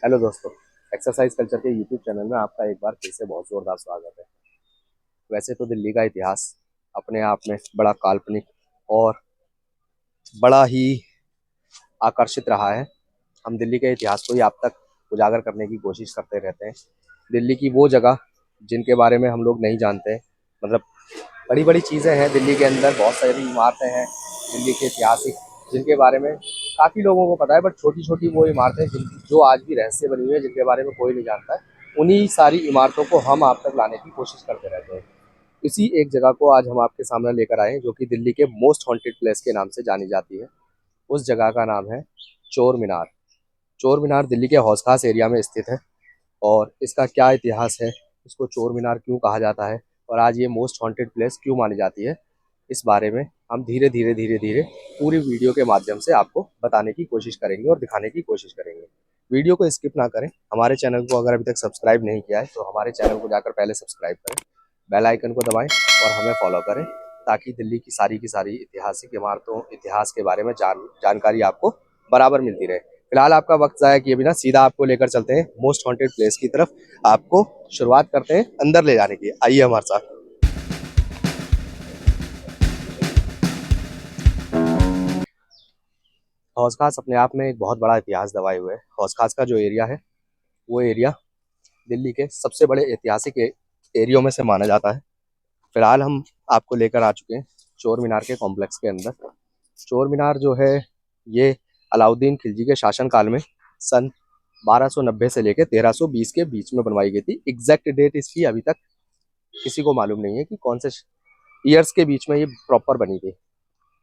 Hello दोस्तों, exercise culture के YouTube channel में आपका एक बार फिर से बहुत ज़ोरदार स्वागत है। वैसे तो दिल्ली का इतिहास अपने आप में बड़ा काल्पनिक और बड़ा ही आकर्षित रहा है। हम दिल्ली के इतिहास को ही आप तक उजागर करने की कोशिश करते रहते हैं। दिल्ली की वो जगह जिनके बारे में हम लोग नहीं जानते, मतलब बड़ी बड़ी चीज़ें हैं दिल्ली के अंदर, बहुत सारी इमारतें हैं दिल्ली के ऐतिहासिक जिनके बारे में काफ़ी लोगों को पता है, बट छोटी छोटी वो इमारतें जो आज भी रहस्य बनी हुई है, जिनके बारे में कोई नहीं जानता है। उन्हीं सारी इमारतों को हम आप तक लाने की कोशिश करते रहते हैं। इसी एक जगह को आज हम आपके सामने लेकर आए हैं, जो कि दिल्ली के मोस्ट हॉन्टेड प्लेस के नाम से जानी जाती है। उस जगह का नाम है चोर मीनार। चोर मीनार दिल्ली के हौस खास एरिया में स्थित है। और इसका क्या इतिहास है, इसको चोर मीनार क्यों कहा जाता है, और आज ये मोस्ट हॉन्टेड प्लेस क्यों मानी जाती है, इस बारे में हम धीरे धीरे धीरे धीरे पूरी वीडियो के माध्यम से आपको बताने की कोशिश करेंगे और दिखाने की कोशिश करेंगे। वीडियो को स्किप ना करें। हमारे चैनल को अगर अभी तक सब्सक्राइब नहीं किया है तो हमारे चैनल को जाकर पहले सब्सक्राइब करें, बेल आइकन को दबाएं और हमें फॉलो करें, ताकि दिल्ली की सारी ऐतिहासिक इमारतों, इतिहास के बारे में जानकारी आपको बराबर मिलती रहे। फिलहाल आपका वक्त ज़ाया किए बिना सीधा आपको लेकर चलते हैं मोस्ट हॉन्टेड प्लेस की तरफ। आपको शुरुआत करते हैं अंदर ले जाने की। आइए हमारे साथ। हौस खास अपने आप में एक बहुत बड़ा इतिहास दबाए हुए है। हौस खास का जो एरिया है, वो एरिया दिल्ली के सबसे बड़े ऐतिहासिक एरियो में से माना जाता है। फिलहाल हम आपको लेकर आ चुके हैं चोर मीनार के कॉम्प्लेक्स के अंदर। चोर मीनार जो है, ये अलाउद्दीन खिलजी के शासनकाल में सन 1290 से लेकर 1320 के बीच में बनवाई गई थी। एग्जैक्ट डेट इसकी अभी तक किसी को मालूम नहीं है कि कौन से ईयर्स के बीच में ये प्रॉपर बनी थी।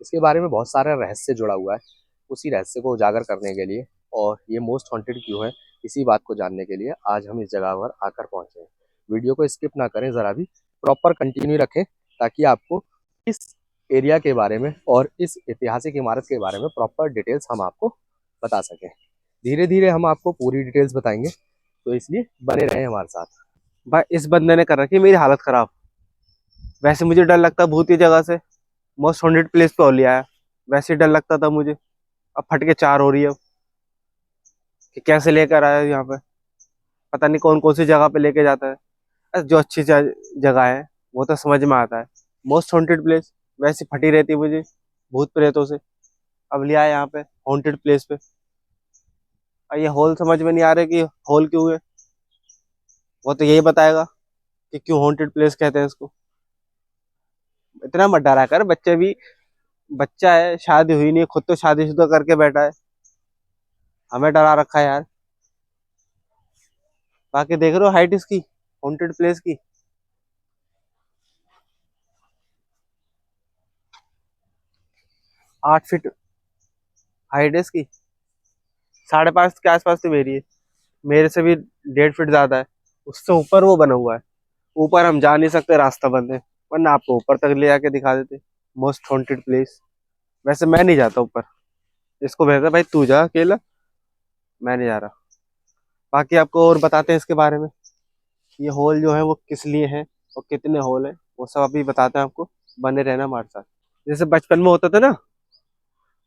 इसके बारे में बहुत सारा रहस्य जुड़ा हुआ है। उसी रहस्य को उजागर करने के लिए और ये मोस्ट हॉन्टेड क्यों है, इसी बात को जानने के लिए आज हम इस जगह पर आकर पहुंचे हैं। वीडियो को स्किप ना करें, ज़रा भी प्रॉपर कंटिन्यू रखें, ताकि आपको इस एरिया के बारे में और इस ऐतिहासिक इमारत के बारे में प्रॉपर डिटेल्स हम आपको बता सकें। धीरे धीरे हम आपको पूरी डिटेल्स बताएंगे, तो इसलिए बने रहें हमारे साथ। भाई इस बंदे ने कर रखी है मेरी हालत खराब। वैसे मुझे डर लगता भूत की जगह से मोस्ट हॉन्टेड प्लेस पे हो लिया है। वैसे ही डर लगता था मुझे। अब फट के चार हो रही है कि कैसे लेकर आया यहाँ पे। पता नहीं कौन कौन सी जगह पे लेके जाता है। जो अच्छी जगह है वो तो समझ में आता है। मोस्ट हॉन्टेड प्लेस वैसे फटी रहती है मुझे भूत प्रेतों से। अब लिया है यहाँ पे हॉन्टेड प्लेस पे। और ये हॉल समझ में नहीं आ रहा कि हॉल क्यों है। वो तो यही बताएगा कि क्यों हॉन्टेड प्लेस कहते हैं इसको। इतना मत डरा कर, बच्चे भी बच्चा है, शादी हुई नहीं, खुद तो शादीशुदा करके बैठा है। हमें डरा रखा है यार। बाकी देख रहे हो हाइट इसकी हॉन्टेड प्लेस की। 8 फीट हाइट है इसकी। 5.5 के आसपास तो मेरी है। मेरे से भी 1.5 फीट ज्यादा है। उससे ऊपर वो बना हुआ है। ऊपर हम जा नहीं सकते, रास्ता बंद है, वरना आपको ऊपर तक ले जाके दिखा देते। Most haunted place. वैसे मैं नहीं जाता ऊपर। इसको भेजा भाई तू जा अकेला, मैं नहीं जा रहा। बाकी आपको और बताते हैं इसके बारे में। ये हॉल जो है वो किस लिए है और कितने हॉल है, वो सब अभी बताते हैं आपको। बने रहना हमारे साथ। जैसे बचपन में होता था ना,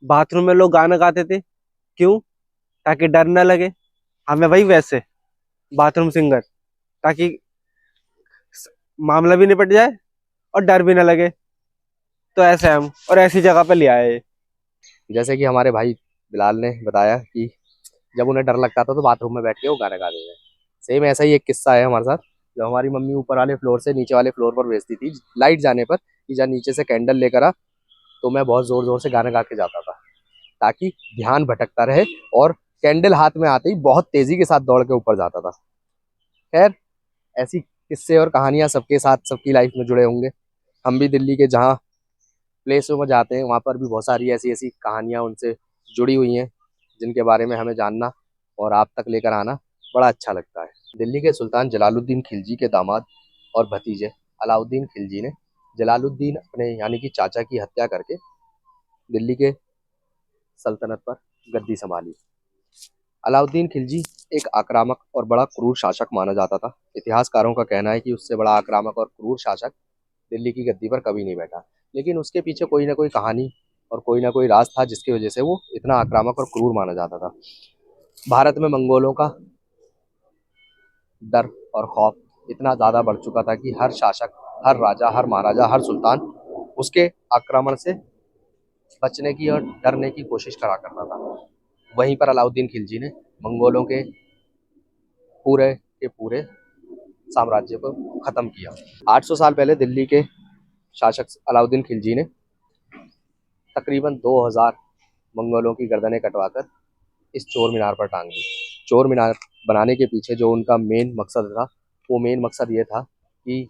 बाथरूम में लोग गाना गाते थे, क्यों? ताकि डर ना लगे। हमें वही वैसे बाथरूम सिंगर, ताकि मामला भी निपट जाए और डर भी ना लगे। तो ऐसे हम और ऐसी जगह पे ले आए। जैसे कि हमारे भाई बिलाल ने बताया कि जब उन्हें डर लगता था तो बाथरूम में बैठ के वो गाना गाते थे। सेम ऐसा ही एक किस्सा है हमारे साथ। जब हमारी मम्मी ऊपर वाले फ्लोर से नीचे वाले फ्लोर पर भेजती थी लाइट जाने पर कि जा नीचे से कैंडल लेकर आ, तो मैं बहुत जोर जोर से गाना गा के जाता था, ताकि ध्यान भटकता रहे, और कैंडल हाथ में आते ही बहुत तेजी के साथ दौड़ के ऊपर जाता था। खैर, ऐसी किस्से और कहानियां सबके साथ सबकी लाइफ में जुड़े होंगे। हम भी दिल्ली के जहाँ प्लेसों में जाते हैं, वहाँ पर भी बहुत सारी ऐसी ऐसी कहानियां उनसे जुड़ी हुई हैं, जिनके बारे में हमें जानना और आप तक लेकर आना बड़ा अच्छा लगता है। दिल्ली के सुल्तान जलालुद्दीन खिलजी के दामाद और भतीजे अलाउद्दीन खिलजी ने जलालुद्दीन अपने यानी कि चाचा की हत्या करके दिल्ली के सल्तनत पर गद्दी संभाली। अलाउद्दीन खिलजी एक आक्रामक और बड़ा क्रूर शासक माना जाता था। इतिहासकारों का कहना है कि उससे बड़ा आक्रामक और क्रूर शासक दिल्ली की गद्दी पर कभी नहीं बैठा। लेकिन उसके पीछे कोई ना कोई कहानी और कोई ना कोई राज था, जिसकी वजह से वो इतना आक्रामक और क्रूर माना जाता था। भारत में मंगोलों का डर और खौफ इतना ज़्यादा बढ़ चुका था कि हर शासक, हर राजा, हर महाराजा, हर सुल्तान उसके आक्रमण से बचने की और डरने की कोशिश करा करता था। वहीं पर अलाउद्दीन खिलजी ने मंगोलों के पूरे साम्राज्य को खत्म किया। 800 साल पहले दिल्ली के शासक अलाउद्दीन खिलजी ने तकरीबन 2000 मंगोलों की गर्दनें कटवाकर इस चोर मीनार पर टांग दी। चोर मीनार बनाने के पीछे जो उनका मेन मकसद था, वो मेन मकसद ये था कि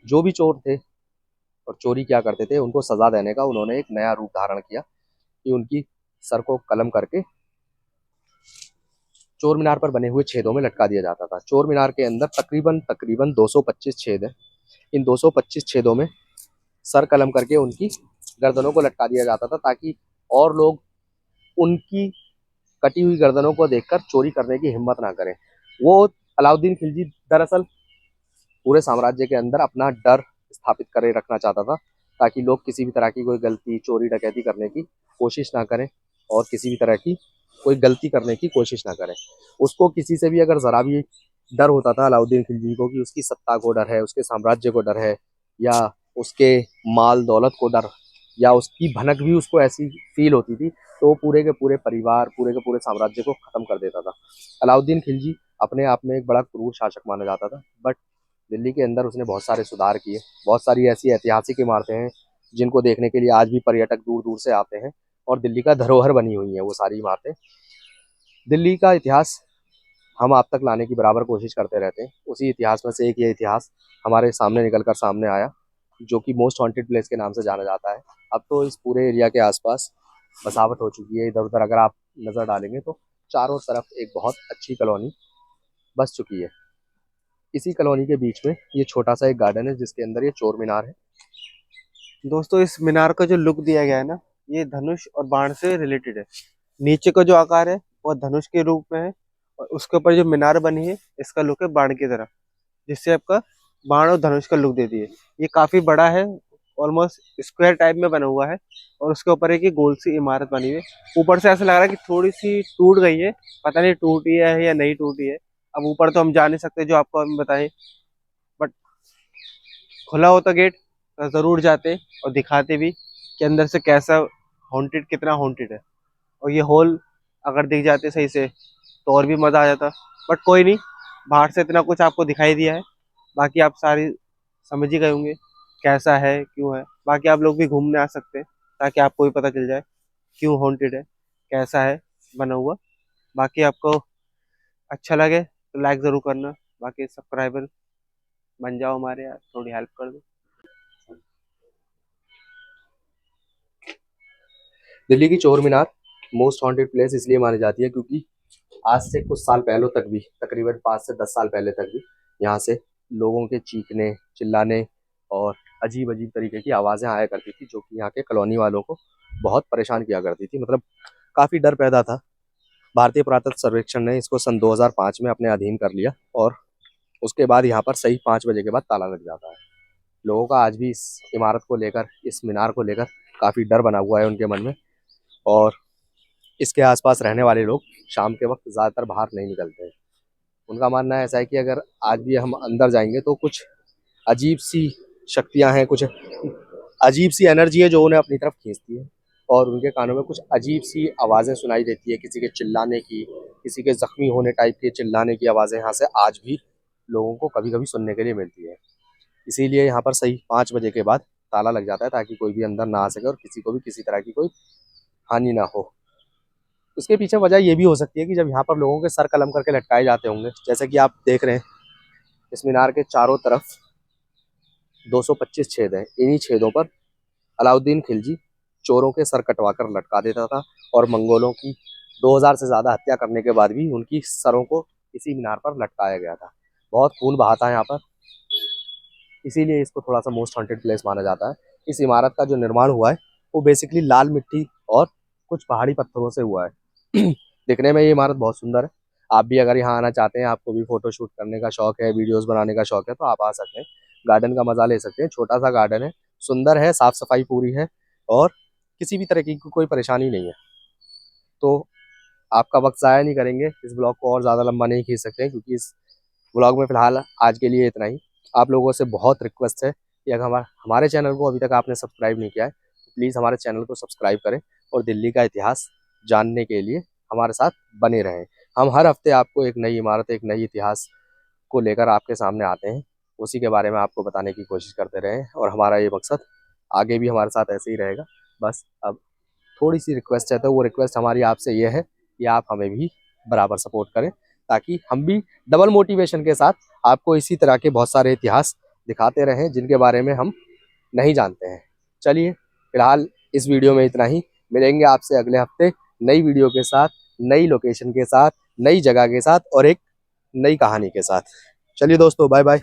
जो भी चोर थे और चोरी क्या करते थे, उनको सजा देने का उन्होंने एक नया रूप धारण किया कि उनकी सर को कलम करके चोर मीनार पर बने हुए छेदों में लटका दिया जाता था। चोर मीनार के अंदर तकरीबन तकरीबन 225 छेद हैं। इन 225 छेदों में सर कलम करके उनकी गर्दनों को लटका दिया जाता था, ताकि और लोग उनकी कटी हुई गर्दनों को देखकर चोरी करने की हिम्मत ना करें। वो अलाउद्दीन खिलजी दरअसल पूरे साम्राज्य के अंदर अपना डर स्थापित करे रखना चाहता था, ताकि लोग किसी भी तरह की कोई गलती, चोरी डकैती करने की कोशिश ना करें और किसी भी तरह की कोई गलती करने की कोशिश ना करें। उसको किसी से भी अगर ज़रा भी डर होता था अलाउद्दीन खिलजी को कि उसकी सत्ता को डर है, उसके साम्राज्य को डर है, या उसके माल दौलत को डर, या उसकी भनक भी उसको ऐसी फील होती थी, तो वो पूरे के पूरे परिवार, पूरे के पूरे साम्राज्य को ख़त्म कर देता था। अलाउद्दीन खिलजी अपने आप में एक बड़ा क्रूर शासक माना जाता था, बट दिल्ली के अंदर उसने बहुत सारे सुधार किए। बहुत सारी ऐसी ऐतिहासिक इमारतें हैं जिनको देखने के लिए आज भी पर्यटक दूर दूर से आते हैं, और दिल्ली का धरोहर बनी हुई हैं वो सारी इमारतें। दिल्ली का इतिहास हम आप तक लाने की बराबर कोशिश करते रहते हैं। उसी इतिहास में से एक ये इतिहास हमारे सामने निकल कर सामने आया, जो कि मोस्ट हॉन्टेड प्लेस के नाम से जाना जाता है। अब तो इस पूरे एरिया के आसपास बसावट हो चुकी है। इधर उधर अगर आप नज़र डालेंगे तो चारों तरफ एक बहुत अच्छी कॉलोनी बस चुकी है। इसी कॉलोनी के बीच में ये छोटा सा एक गार्डन है, जिसके अंदर ये चोर मीनार है। दोस्तों, इस मीनार का जो लुक दिया गया है ना, ये धनुष और बाण से रिलेटेड है। नीचे का जो आकार है वो धनुष के रूप में है, और उसके ऊपर जो मीनार बनी है इसका लुक है बाण की तरह, जिससे आपका बाण और धनुष का लुक देती है। ये काफी बड़ा है, ऑलमोस्ट स्क्वायर टाइप में बना हुआ है, और उसके ऊपर एक ये गोल सी इमारत बनी हुई है। ऊपर से ऐसा लग रहा है कि थोड़ी सी टूट गई है, पता नहीं टूटी है या नहीं टूटी है। अब ऊपर तो हम जा नहीं सकते जो आपको हम बताएं, बट खुला होता गेट तो जरूर जाते और दिखाते भी कि अंदर से कैसा हॉन्टेड, कितना हॉन्टेड है। और ये हॉल अगर दिख जाते सही से तो और भी मजा आ जाता, बट कोई नहीं, बाहर से इतना कुछ आपको दिखाई दिया है। बाकी आप सारी समझ ही गए होंगे कैसा है, क्यों है। बाकी आप लोग भी घूमने आ सकते हैं, ताकि आपको भी पता चल जाए क्यों हॉन्टेड है, कैसा है बना हुआ। बाकी आपको अच्छा लगे तो लाइक जरूर करना। बाकी सब्सक्राइबर बन जाओ हमारे, यार थोड़ी हेल्प कर दो। दिल्ली की चोर मीनार मोस्ट हॉन्टेड प्लेस इसलिए मानी जाती है क्योंकि आज से कुछ साल पहले तक भी, तकरीबन 5 से 10 साल पहले तक भी, यहाँ से लोगों के चीखने, चिल्लाने और अजीब अजीब तरीके की आवाज़ें आया करती थी, जो कि यहाँ के कॉलोनी वालों को बहुत परेशान किया करती थी। मतलब काफ़ी डर पैदा था। भारतीय पुरातत्व सर्वेक्षण ने इसको सन 2005 में अपने अधीन कर लिया, और उसके बाद यहाँ पर सही 5 बजे के बाद ताला लग जाता है। लोगों का आज भी इस इमारत को लेकर, इस मीनार को लेकर काफ़ी डर बना हुआ है उनके मन में, और इसके आसपास रहने वाले लोग शाम के वक्त ज़्यादातर बाहर नहीं निकलते हैं। उनका मानना ऐसा है कि अगर आज भी हम अंदर जाएंगे तो कुछ अजीब सी शक्तियां हैं, कुछ अजीब सी एनर्जी है जो उन्हें अपनी तरफ खींचती है, और उनके कानों में कुछ अजीब सी आवाज़ें सुनाई देती है, किसी के चिल्लाने की, किसी के जख्मी होने टाइप के चिल्लाने की आवाज़ें यहाँ से आज भी लोगों को कभी कभी सुनने के लिए मिलती है। इसीलिए यहाँ पर सही 5 बजे के बाद ताला लग जाता है, ताकि कोई भी अंदर ना आ सके और किसी को भी किसी तरह की कोई हानि ना हो। उसके पीछे वजह ये भी हो सकती है कि जब यहाँ पर लोगों के सर कलम करके लटकाए जाते होंगे, जैसे कि आप देख रहे हैं इस मीनार के चारों तरफ 225 छेद हैं। इन्हीं छेदों पर अलाउद्दीन खिलजी चोरों के सर कटवा कर लटका देता था, और मंगोलों की 2000 से ज़्यादा हत्या करने के बाद भी उनकी सरों को इसी मीनार पर लटकाया गया था। बहुत खून बहा था यहाँ पर, इसीलिए इसको थोड़ा सा मोस्ट हॉन्टेड प्लेस माना जाता है। इस इमारत का जो निर्माण हुआ है वो बेसिकली लाल मिट्टी और कुछ पहाड़ी पत्थरों से हुआ है। दिखने में ये इमारत बहुत सुंदर है। आप भी अगर यहाँ आना चाहते हैं, आपको भी फोटो शूट करने का शौक है, वीडियोस बनाने का शौक है, तो आप आ सकते हैं। गार्डन का मजा ले सकते हैं। छोटा सा गार्डन है, सुंदर है, साफ सफाई पूरी है, और किसी भी तरह की कोई परेशानी नहीं है। तो आपका वक्त ज़ाया नहीं करेंगे। इस ब्लॉग को और ज़्यादा लंबा नहीं खींच सकते हैं, क्योंकि इस व्लॉग में फ़िलहाल आज के लिए इतना ही। आप लोगों से बहुत रिक्वेस्ट है कि अगर हमारे चैनल को अभी तक आपने सब्सक्राइब नहीं किया है तो प्लीज़ हमारे चैनल को सब्सक्राइब करें और दिल्ली का इतिहास जानने के लिए हमारे साथ बने रहें। हम हर हफ्ते आपको एक नई इमारत, एक नई इतिहास को लेकर आपके सामने आते हैं, उसी के बारे में आपको बताने की कोशिश करते रहें और हमारा ये मकसद आगे भी हमारे साथ ऐसे ही रहेगा। बस अब थोड़ी सी रिक्वेस्ट है, तो वो रिक्वेस्ट हमारी आपसे ये है कि आप हमें भी बराबर सपोर्ट करें, ताकि हम भी डबल मोटिवेशन के साथ आपको इसी तरह के बहुत सारे इतिहास दिखाते रहें जिनके बारे में हम नहीं जानते हैं। चलिए फिलहाल इस वीडियो में इतना ही। मिलेंगे आपसे अगले हफ्ते नई वीडियो के साथ, नई लोकेशन के साथ, नई जगह के साथ और एक नई कहानी के साथ। चलिए दोस्तों, बाय बाय।